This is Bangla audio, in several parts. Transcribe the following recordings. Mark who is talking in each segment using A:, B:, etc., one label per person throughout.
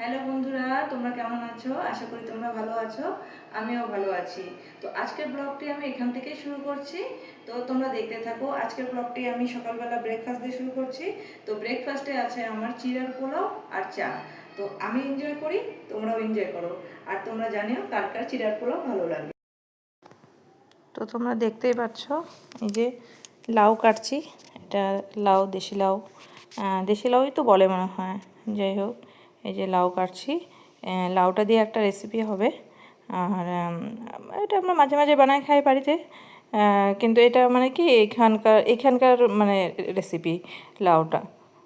A: হ্যালো বন্ধুরা, তোমরা কেমন আছো? আশা করি তোমরা ভালো আছো। আমিও ভালো আছি। তো আজকের ব্লগটি আমি এখান থেকেই শুরু করছি। তো তোমরা দেখতে থাকো। আজকের ব্লগটি আমি সকালবেলা ব্রেকফাস্ট দিয়ে শুরু করছি। তো ব্রেকফাস্টে আছে আমার চিড়ার পোলাও আর চা। তো আমি এনজয় করি, তোমরাও এনজয় করো। আর তোমরা জানিও কার কার চিড়ার পোলাও ভালো লাগে। তো তোমরা দেখতেই পাচ্ছ, এই যে লাউ কাটছি। এটা লাউ, দেশি লাউ। দেশি লাউই তো বলে মনে হয়। যাই হোক, এই যে লাউ কাটছি। লাউটা দিয়ে একটা রেসিপি হবে। আর এটা আমরা মাঝে মাঝে বানাই খাই বাড়িতে। কিন্তু এটা মানে কি এখানকার মানে রেসিপি লাউটা।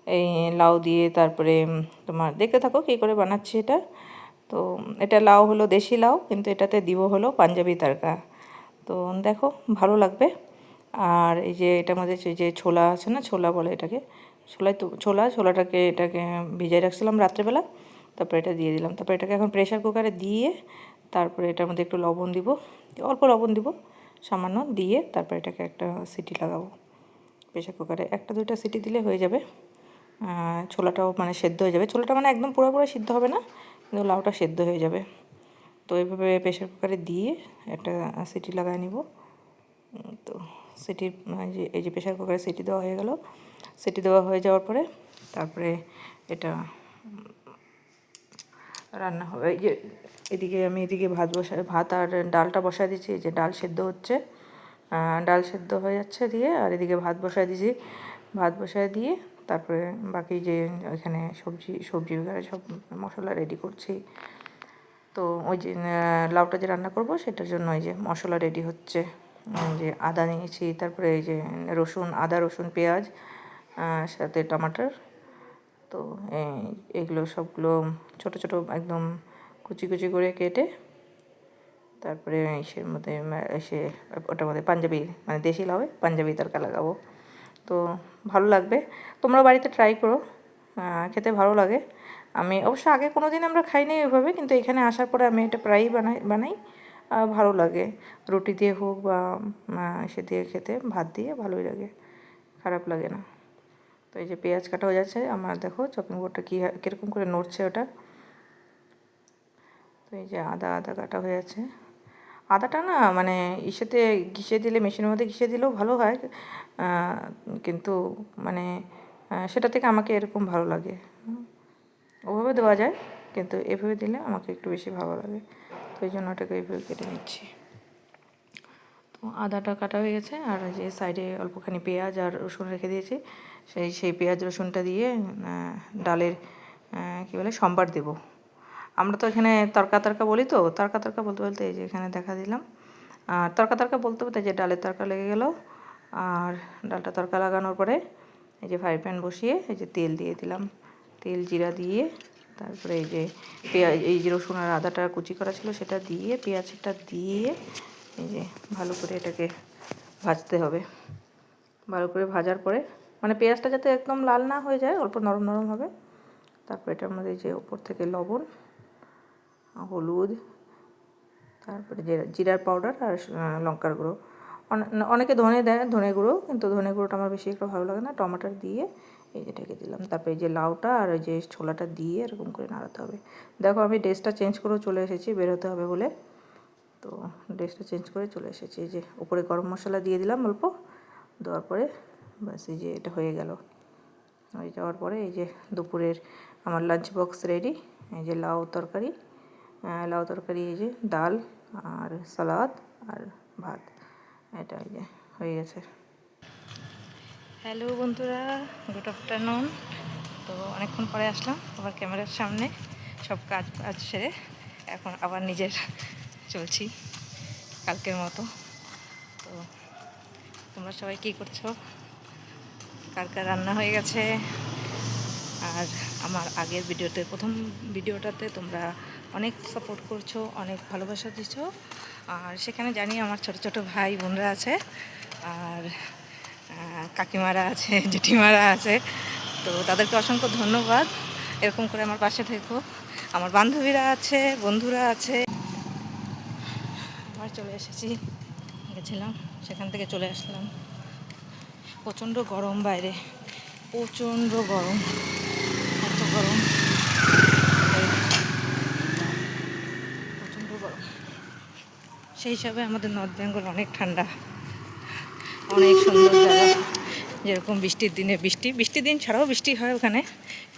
A: এই লাউ দিয়ে তারপরে তোমার দেখতে থাকো কী করে বানাচ্ছি এটা। তো এটা লাউ হলো দেশি লাউ, কিন্তু এটাতে দিব হলো পাঞ্জাবি তড়কা। তো দেখো, ভালো লাগবে। আর এই যে এটার মধ্যে যে ছোলা আছে না, ছোলা বলে এটাকে, ছোলাটাকে ভিজিয়ে রাখছিলাম রাত্রেবেলা। তারপরে এটা দিয়ে দিলাম। তারপরে এটাকে এখন প্রেশার কুকারে দিয়ে তারপরে এটার মধ্যে একটু লবণ দিব, অল্প লবণ দিব সামান্য, দিয়ে তারপরে এটাকে একটা সিটি লাগাবো। প্রেশার কুকারে একটা দুইটা সিটি দিলে হয়ে যাবে। ছোলাটাও মানে সেদ্ধ হয়ে যাবে। ছোলাটা মানে একদম পুরোপুরি সিদ্ধ হবে না, কিন্তু লাউটা সেদ্ধ হয়ে যাবে। তো এইভাবে প্রেশার কুকারে দিয়ে একটা সিটি লাগায় নিব। তো সিটির এই যে প্রেশার কুকারে সিটি দেওয়া হয়ে গেল। সিটি দেওয়া হয়ে যাওয়ার পরে তারপরে এটা রান্না হবে। এই যে এদিকে ভাত আর ডালটা বসায় দিচ্ছি। এই যে ডাল সেদ্ধ হচ্ছে, ডাল সেদ্ধ হয়ে যাচ্ছে দিয়ে, আর এদিকে ভাত বসায় দিয়েছি। ভাত বসায় দিয়ে তারপরে বাকি যে এখানে সবজি বগেরা সব মশলা রেডি করছি। তো ওই যে লাউটা যে রান্না করব সেটার জন্য এই যে মশলা রেডি হচ্ছে। যে আদা নিয়েছি, তারপরে এই যে আদা রসুন পেঁয়াজ, সাথে টমাটোর। তো এগুলো সবগুলো ছোট ছোট একদম কুচি কুচি করে কেটে তারপরে ইসের মধ্যে ওটার মধ্যে পাঞ্জাবি মানে দেশি লাউয়ে পাঞ্জাবি তড়কা লাগাবো। তো ভালো লাগবে, তোমরা বাড়িতে ট্রাই করো, খেতে ভালো লাগে। আমি অবশ্য আগে কোনো দিন আমরা খাইনি ওইভাবে, কিন্তু এখানে আসার পরে আমি এটা প্রায়ই বানাই। ভালো লাগে, রুটি দিয়ে হোক বা সে দিয়ে খেতে, ভাত দিয়ে ভালোই লাগে, খারাপ লাগে না। তো এই যে পেঁয়াজ কাটা হয়ে যাচ্ছে আমার, দেখো চপিং বোর্ডটা কীরকম করে নড়ছে ওটা। তো এই যে আদা কাটা হয়ে যাচ্ছে। আদাটা না মানে ঘিষে দিলে, মেশিনের মধ্যে ঘিষে দিলেও ভালো হয়, কিন্তু মানে সেটা থেকে আমাকে এরকম ভালো লাগে। ওভাবে দেওয়া যায়, কিন্তু এভাবে দিলে আমাকে একটু বেশি ভালো লাগে। তো এই জন্য ওটাকে এইভাবে কেটে নিচ্ছি। তো আদাটা কাটা হয়ে গেছে, আর যে সাইডে অল্পখানি পেঁয়াজ আর রসুন রেখে দিয়েছি, সেই পেঁয়াজ রসুনটা দিয়ে ডালের কী বলে সম্বার দেব। আমরা তো এখানে তরকা বলি, তো তরকা বলতে বলতে এই যে এখানে দেখা দিলাম। আর তরকা বলতে বলতে যে ডালের তরকা লেগে গেল। আর ডালটা তরকা লাগানোর পরে এই যে ফ্রাই প্যান বসিয়ে এই যে তেল দিয়ে দিলাম। তেল জিরা দিয়ে তারপরে এই যে এই যে রসুন আর আদাটা কুচি করা ছিল সেটা দিয়ে, পেঁয়াজটা দিয়ে এই যে ভালো করে এটাকে ভাজতে হবে। ভালো করে ভাজার পরে মানে পেঁয়াজটা যাতে একদম লাল না হয়ে যায়, অল্প নরম নরম হবে। তারপর এটার মধ্যে যে উপর থেকে লবণ, হলুদ, তারপরে জিরার পাউডার আর লঙ্কার গুঁড়ো, অনেকে ধনে দেয়, ধনে গুঁড়ো, কিন্তু ধনে গুঁড়োটা আমার বেশি একটু ভালো লাগে না। টমাটোর দিয়ে এই যেটাকে দিলাম। তারপরে এই যে লাউটা আর ওই যে ছোলাটা দিয়ে এরকম করে নাড়াতে হবে। দেখো আমি ড্রেসটা চেঞ্জ করেও চলে এসেছি বেরোতে হবে বলে। তো ড্রেসটা চেঞ্জ করে চলে এসেছি। এই যে উপরে গরম মশলা দিয়ে দিলাম অল্প, দেওয়ার পরে ব্যাস এই যে এটা হয়ে গেল। হয়ে যাওয়ার পরে এই যে দুপুরের আমার লাঞ্চ বক্স রেডি। এই যে লাউ তরকারি, এই যে ডাল আর সালাদ আর ভাত, এটা এই যে হয়ে গেছে। হ্যালো বন্ধুরা, গুড আফটারনুন। তো অনেকক্ষণ পরে আসলাম আবার ক্যামেরার সামনে, সব কাজ সেরে এখন আবার নিজের চলছি কালকের মতো। তো তোমরা সবাই কী করছো? কার রান্না হয়ে গেছে? আর আমার আগের প্রথম ভিডিওটাতে তোমরা অনেক সাপোর্ট করছো, অনেক ভালোবাসা দিচ্ছ। আর সেখানে জানি আমার ছোট ছোট ভাই বোনরা আছে, আর কাকিমারা আছে, জেঠিমারা আছে। তো তাদেরকে অসংখ্য ধন্যবাদ। এরকম করে আমার পাশে থেকো। আমার বান্ধবীরা আছে, বন্ধুরা আছে। আবার চলে এসেছি, গেছিলাম সেখান থেকে চলে আসলাম। প্রচণ্ড গরম বাইরে, প্রচণ্ড গরম, এত গরম। সেই হিসাবে আমাদের নর্থ বেঙ্গল অনেক ঠান্ডা, অনেক সুন্দর জায়গা। যেরকম বৃষ্টির দিনে বৃষ্টির দিন ছাড়াও বৃষ্টি হয় ওখানে,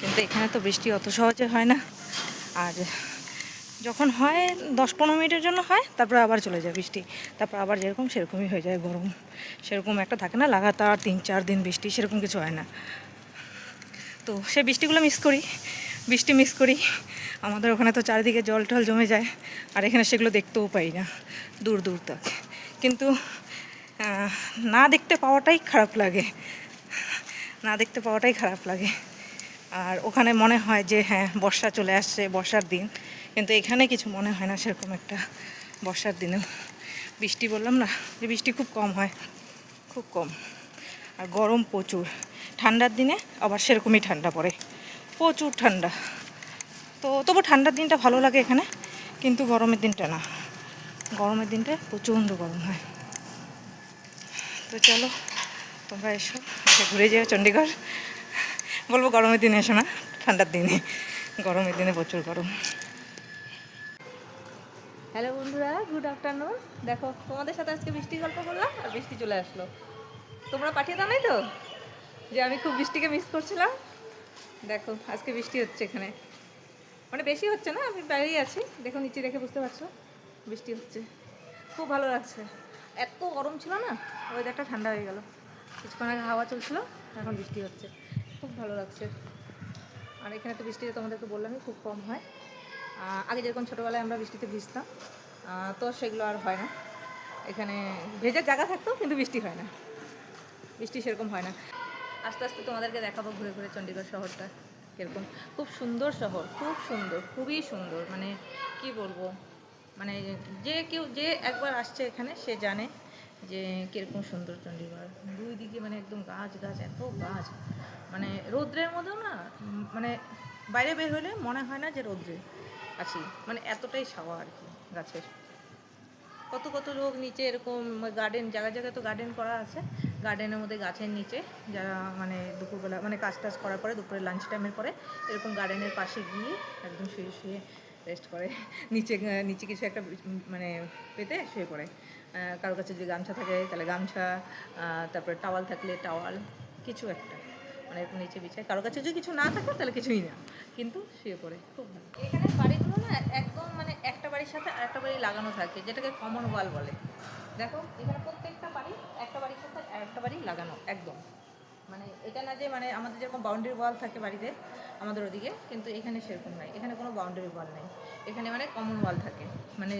A: কিন্তু এখানে তো বৃষ্টি অত সহজে হয় না। আর যখন হয় 10-15 মিনিটের জন্য হয়, তারপর আবার চলে যায় বৃষ্টি, তারপর আবার যেরকম সেরকমই হয়ে যায় গরম। সেরকম একটা থাকে না লাগাতার 3-4 দিন বৃষ্টি, সেরকম কিছু হয় না। তো সেই বৃষ্টিগুলো বৃষ্টি মিস করি। আমাদের ওখানে তো চারিদিকে জল টল জমে যায়, আর এখানে সেগুলো দেখতেও পাই না, দূর দূর তক। কিন্তু না দেখতে পাওয়াটাই খারাপ লাগে, আর ওখানে মনে হয় যে হ্যাঁ বর্ষা চলে আসছে, বর্ষার দিন, কিন্তু এখানে কিছু মনে হয় না সেরকম একটা বর্ষার দিনেও। বৃষ্টি বললাম না যে বৃষ্টি খুব কম হয়, খুব কম। আর গরম প্রচুর। ঠান্ডার দিনে আবার সেরকমই ঠান্ডা পড়ে, প্রচুর ঠান্ডা। তো তবু ঠান্ডার দিনটা ভালো লাগে এখানে, কিন্তু গরমের দিনটা না, গরমের দিনটা প্রচণ্ড গরম হয়। তো চলো তোমরা এসো, ঘুরে যেও চণ্ডীগড়। বলবো গরমের দিনে এসো না, ঠান্ডার দিনে, গরমের দিনে প্রচুর গরম। হ্যালো বন্ধুরা, গুড আফটারনুন। দেখো তোমাদের সাথে আজকে বৃষ্টি গল্প করলাম, আর বৃষ্টি চলে আসলো। তোমরা পাঠিয়ে দাও নাই তো যে আমি খুব বৃষ্টিকে মিস করছিলাম। দেখো আজকে বৃষ্টি হচ্ছে এখানে, মানে বেশি হচ্ছে না, আমি বাইরেই আছি, দেখো নিচে দেখে বুঝতে পারছো বৃষ্টি হচ্ছে, খুব ভালো লাগছে। এত গরম ছিল না, ওয়েদারটা ঠান্ডা হয়ে গেল, কিছুক্ষণ আগে হাওয়া চলছিল, এখন বৃষ্টি হচ্ছে, খুব ভালো লাগছে। আর এখানে তো বৃষ্টিটা তোমাদেরকে বললামই খুব কম হয়। আগে যেরকম ছোটোবেলায় আমরা বৃষ্টিতে ভিজতাম, তো সেগুলো আর হয় না। এখানে ভেজার জায়গা থাকতেও কিন্তু বৃষ্টি হয় না, বৃষ্টি সেরকম হয় না। আস্তে আস্তে তোমাদেরকে দেখাবো ঘুরে ঘুরে চণ্ডীগড় শহরটা কীরকম। খুব সুন্দর শহর, খুব সুন্দর, খুবই সুন্দর, মানে কি বলবো, মানে যে একবার আসছে এখানে সে জানে যে কীরকম সুন্দর চণ্ডীগড়। দুই দিকে মানে একদম গাছ, এত গাছ, মানে রৌদ্রের মধ্যেও না, মানে বাইরে বের হলে মনে হয় না যে রৌদ্রে আছি, মানে এতটাই ছাওয়া আর কি গাছের। কত কত লোক নিচে এরকম গার্ডেন, জায়গায় তো গার্ডেন করা আছে, গার্ডেনের মধ্যে গাছের নিচে যারা মানে দুপুরবেলা মানে কাজ টাজ করার পরে, দুপুরে লাঞ্চ টাইমের পরে এরকম গার্ডেনের পাশে গিয়ে একদম শুয়ে রেস্ট করে, নিচে কিছু একটা মানে পেতে শুয়ে পড়ে। কারোর কাছে যদি গামছা থাকে তাহলে গামছা, তারপরে টাওয়াল থাকলে টাওয়াল, কিছু একটা মানে এরকম নিচে বিছায়। কারোর কাছে যদি কিছু না থাকে তাহলে কিছুই না, কিন্তু শুয়ে পড়ে, খুব ভালো। এখানে বাড়িগুলো না একদম মানে একটা বাড়ির সাথে আরেকটা বাড়ি লাগানো থাকে, যেটাকে কমন ওয়াল বলে। দেখো এখানে প্রত্যেকটা বাড়ি একটা বাড়ির সাথে আরেকটা বাড়ি লাগানো একদম, মানে এটা না যে মানে আমাদের যেরকম বাউন্ডারি ওয়াল থাকে বাড়িতে আমাদের ওদিকে, কিন্তু এখানে সেরকম নাই, এখানে কোনো বাউন্ডারি ওয়াল নেই, এখানে মানে কমন ওয়াল থাকে। মানে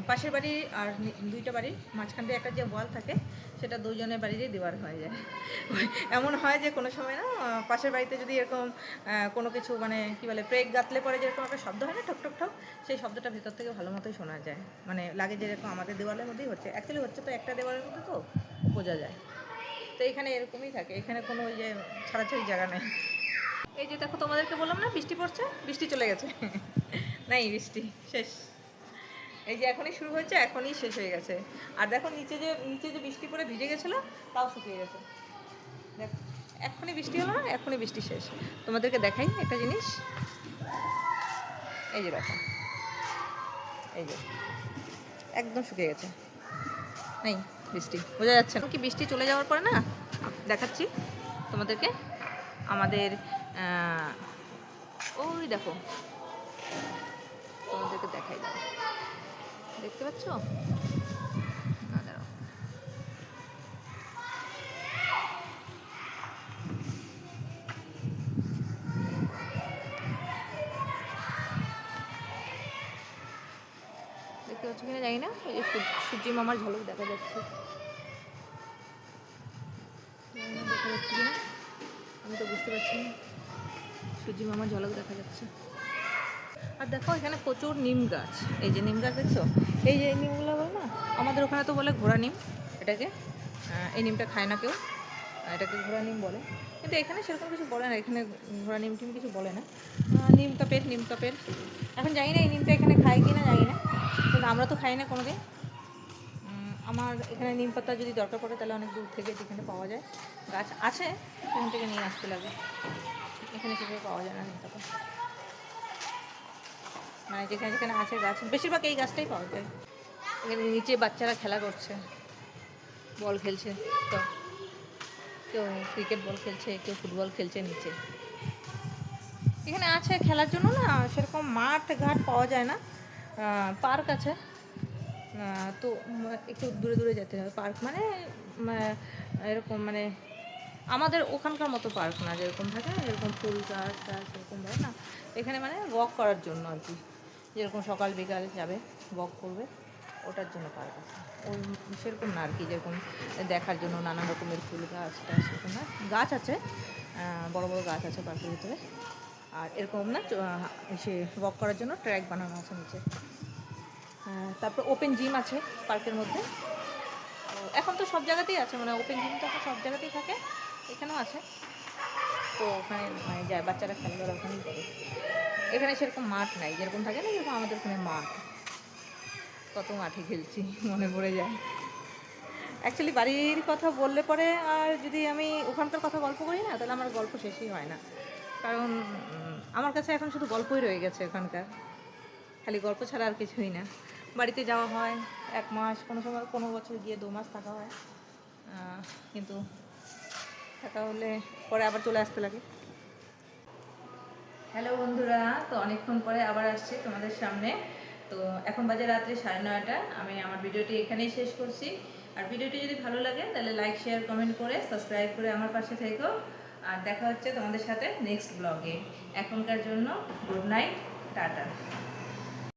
A: পাশের বাড়ি আর দুইটা বাড়ির মাঝখান দিয়ে একটা যে ওয়াল থাকে, সেটা দুজনের বাড়িরই দেওয়ার হয়ে যায়। এমন হয় যে কোনো সময় না পাশের বাড়িতে যদি এরকম কোনো কিছু মানে কী বলে ব্রেক গাতলে পরে যেরকম একটা শব্দ হয় না, ঠক ঠক ঠক, সেই শব্দটা ভেতর থেকে ভালো মতোই শোনা যায়, মানে লাগে যেরকম আমাদের দেওয়ালের মধ্যেই হচ্ছে, অ্যাকচুয়ালি হচ্ছে তো একটা দেওয়ালের মধ্যে, তো বোঝা যায়। তো এখানে এরকমই থাকে, এখানে কোনো ওই যে ছাড়াছাড়ি জায়গা নেই। এই যে দেখো তোমাদেরকে বললাম না বৃষ্টি পড়ছে, বৃষ্টি চলে গেছে, নাই বৃষ্টি শেষ। এই যে এখনই শুরু হয়েছে, এখনই শেষ হয়ে গেছে। আর দেখো নিচে যে বৃষ্টি পড়ে ভিজে গেছিলো, তাও শুকিয়ে গেছে। দেখ এখনই বৃষ্টি হলো না, এখনই বৃষ্টি শেষ। তোমাদেরকে দেখাই একটা জিনিস, এই যে দেখো, এই যে একদম শুকিয়ে গেছে, নেই বৃষ্টি, বোঝা যাচ্ছে না কি। বৃষ্টি চলে যাওয়ার পরে না দেখাচ্ছি তোমাদেরকে আমাদের, ওই দেখো তোমাদেরকে দেখাই, দাও দেখতে পাচ্ছ, দাঁড়াও, দেখতে পাচ্ছ কিনা জানি না, এই যে সূর্যি মামার ঝলক দেখা যাচ্ছে, দেখা যাচ্ছে কিনা আমি তো বুঝতে পারছি না, সূর্যি মামার ঝলক দেখা যাচ্ছে। আর দেখো এখানে প্রচুর নিম গাছ, এই যে নিম গাছ দেখছো, এই যে নিমগুলো বলে না, আমাদের ওখানে তো বলে ঘোড়া নিম এটাকে, এই নিমটা খায় না কেউ, এটাকে ঘোড়া নিম বলে, কিন্তু এখানে সেরকম কিছু বলে না, এখানে ঘোড়া নিম টিম কিছু বলে না। নিম কাপের এখন জানি না এই নিমটা এখানে খায় কি না জানি না, কিন্তু আমরা তো খাই না কোনো দিন। আমার এখানে নিম পাতা যদি দরকার পড়ে তাহলে অনেক দূর থেকে যেখানে পাওয়া যায়, গাছ আছে সেখান থেকে নিয়ে আসতে লাগে, এখানে সেভাবে পাওয়া যায় না নিম পাতা, মানে যেখানে যেখানে আছে গাছ বেশিরভাগ এই গাছটাই পাওয়া যায়। এখানে নিচে বাচ্চারা খেলা করছে, বল খেলছে, তো কেউ ক্রিকেট বল খেলছে, কেউ ফুটবল খেলছে নিচে। এখানে আছে খেলার জন্য না সেরকম মাঠ ঘাট পাওয়া যায় না, পার্ক আছে, তো একটু দূরে দূরে যেতে হবে। পার্ক মানে এরকম মানে আমাদের ওখানকার মতো পার্ক না, যেরকম থাকে এরকম ফুল গাছ টাছ এরকম হয় না, এখানে মানে ওয়াক করার জন্য আর কি, যেরকম সকাল বিকাল যাবে ওয়াক করবে ওটার জন্য পার্ক আছে। ওই সেরকম না আর কি, যেরকম দেখার জন্য নানা রকমের ফুল গাছ টাছ সেরকম না, গাছ আছে, বড় বড় গাছ আছে পার্কের ভিতরে। আর এরকম না সে ওয়াক করার জন্য ট্র্যাক বানানো আছে নিচে। তারপর ওপেন জিম আছে পার্কের মধ্যে। এখন তো সব জায়গাতেই আছে, মানে ওপেন জিমটা তো সব জায়গাতেই থাকে, এখানেও আছে। তো ওখানে মানে যায় বাচ্চারা খেলাধুলা ওখানেই করে। এখানে সেরকম মাঠ নাই, যেরকম থাকে না যেরকম আমাদের ওখানে মাঠ, কত মাঠে খেলছি মনে পড়ে যায়। অ্যাকচুয়ালি বাড়ির কথা বললে পরে আর যদি আমি ওখানকার কথা গল্প করি না, তাহলে আমার গল্প শেষই হয় না, কারণ আমার কাছে এখন শুধু গল্পই রয়ে গেছে ওখানকার, খালি গল্প ছাড়া আর কিছুই না। বাড়িতে যাওয়া হয় 1 মাস, কোনো সময় কোনো বছর গিয়ে 2 মাস থাকা হয়, কিন্তু থাকা হলে পরে আবার চলে আসতে লাগে। হ্যালো বন্ধুরা, তো অনেকক্ষণ পরে আবার আসছি তোমাদের সামনে। তো এখন বাজে রাত্রি 9:30। আমি আমার ভিডিওটি এখানেই শেষ করছি। আর ভিডিওটি যদি ভালো লাগে তাহলে লাইক শেয়ার কমেন্ট করে সাবস্ক্রাইব করে আমার পাশে থেকো। আর দেখা হচ্ছে তোমাদের সাথে নেক্সট ব্লগে। এখনকার জন্য গুড নাইট, টাটা।